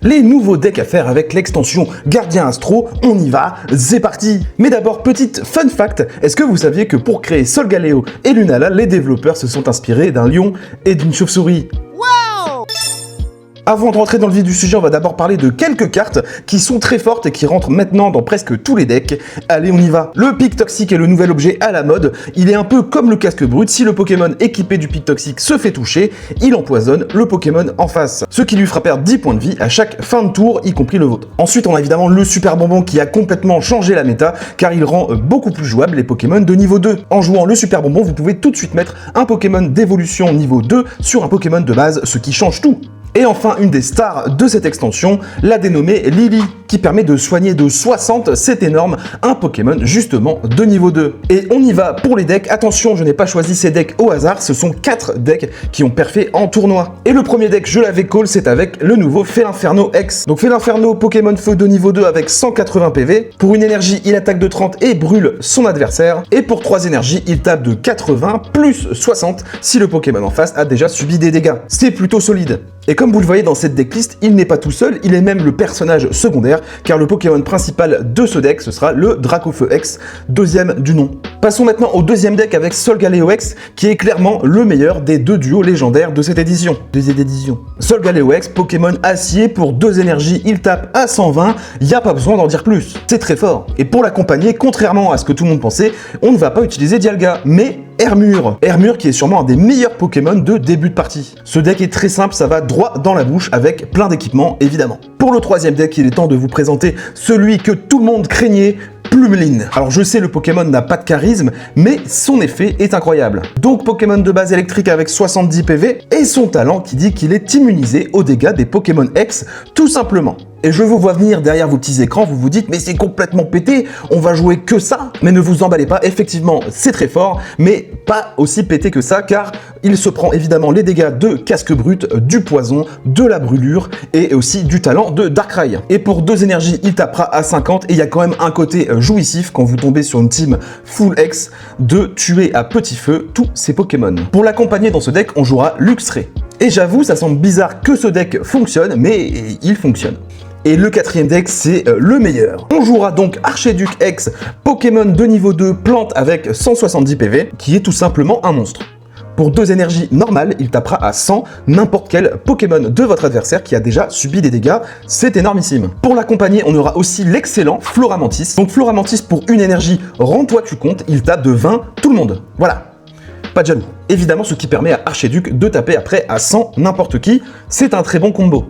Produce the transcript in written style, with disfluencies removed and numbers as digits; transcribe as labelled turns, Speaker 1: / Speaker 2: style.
Speaker 1: Les nouveaux decks à faire avec l'extension Gardien Astro, on y va, c'est parti. Mais d'abord, petite fun fact, est-ce que vous saviez que pour créer Solgaleo et Lunala, les développeurs se sont inspirés d'un lion et d'une chauve-souris? Avant de rentrer dans le vif du sujet, on va d'abord parler de quelques cartes qui sont très fortes et qui rentrent maintenant dans presque tous les decks. Allez, on y va. Le pic toxique est le nouvel objet à la mode. Il est un peu comme le casque brut. Si le Pokémon équipé du pic toxique se fait toucher, il empoisonne le Pokémon en face, ce qui lui fera perdre 10 points de vie à chaque fin de tour, y compris le vôtre. Ensuite, on a évidemment le super bonbon qui a complètement changé la méta, car il rend beaucoup plus jouable les Pokémon de niveau 2. En jouant le super bonbon, vous pouvez tout de suite mettre un Pokémon d'évolution niveau 2 sur un Pokémon de base, ce qui change tout. Et enfin, une des stars de cette extension, la dénommée Lily, qui permet de soigner de 60, c'est énorme, un Pokémon justement de niveau 2. Et on y va pour les decks. Attention, je n'ai pas choisi ces decks au hasard, ce sont 4 decks qui ont perfé en tournoi. Et le premier deck, je l'avais call, c'est avec le nouveau Félinferno X. Donc Félinferno, Pokémon feu de niveau 2 avec 180 PV. Pour une énergie, il attaque de 30 et brûle son adversaire. Et pour 3 énergies, il tape de 80 plus 60 si le Pokémon en face a déjà subi des dégâts. C'est plutôt solide. Et comme vous le voyez dans cette decklist, il n'est pas tout seul, il est même le personnage secondaire, car le Pokémon principal de ce deck, ce sera le Dracofeu X, deuxième du nom. Passons maintenant au deuxième deck avec Solgaleo X, qui est clairement le meilleur des deux duos légendaires de cette édition. Solgaleo X, Pokémon acier, pour 2 énergies, il tape à 120, il n'y a pas besoin d'en dire plus. C'est très fort. Et pour l'accompagner, contrairement à ce que tout le monde pensait, on ne va pas utiliser Dialga, mais Hermure qui est sûrement un des meilleurs Pokémon de début de partie. Ce deck est très simple, ça va droit dans la bouche avec plein d'équipements évidemment. Pour le troisième deck, il est temps de vous présenter celui que tout le monde craignait, Plumeline. Alors je sais, le Pokémon n'a pas de charisme, mais son effet est incroyable. Donc Pokémon de base électrique avec 70 PV, et son talent qui dit qu'il est immunisé aux dégâts des Pokémon X, tout simplement. Et je vous vois venir derrière vos petits écrans, vous vous dites mais c'est complètement pété, on va jouer que ça. Mais ne vous emballez pas, effectivement c'est très fort, mais pas aussi pété que ça, car il se prend évidemment les dégâts de casque brut, du poison, de la brûlure et aussi du talent de Darkrai. Et pour 2 énergies, il tapera à 50, et il y a quand même un côté jouissif quand vous tombez sur une team full X de tuer à petit feu tous ces Pokémon. Pour l'accompagner dans ce deck, on jouera Luxray. Et j'avoue, ça semble bizarre que ce deck fonctionne, mais il fonctionne. Et le quatrième deck, c'est le meilleur. On jouera donc Archiduc X, Pokémon de niveau 2, plante avec 170 PV, qui est tout simplement un monstre. Pour 2 énergies normales, il tapera à 100 n'importe quel Pokémon de votre adversaire qui a déjà subi des dégâts, c'est énormissime. Pour l'accompagner, on aura aussi l'excellent Floramantis. Donc Floramantis, pour une énergie, rends-toi tu comptes, il tape de 20 tout le monde. Voilà. Pas de jaloux. Évidemment, ce qui permet à Archiduc de taper après à 100 n'importe qui, c'est un très bon combo.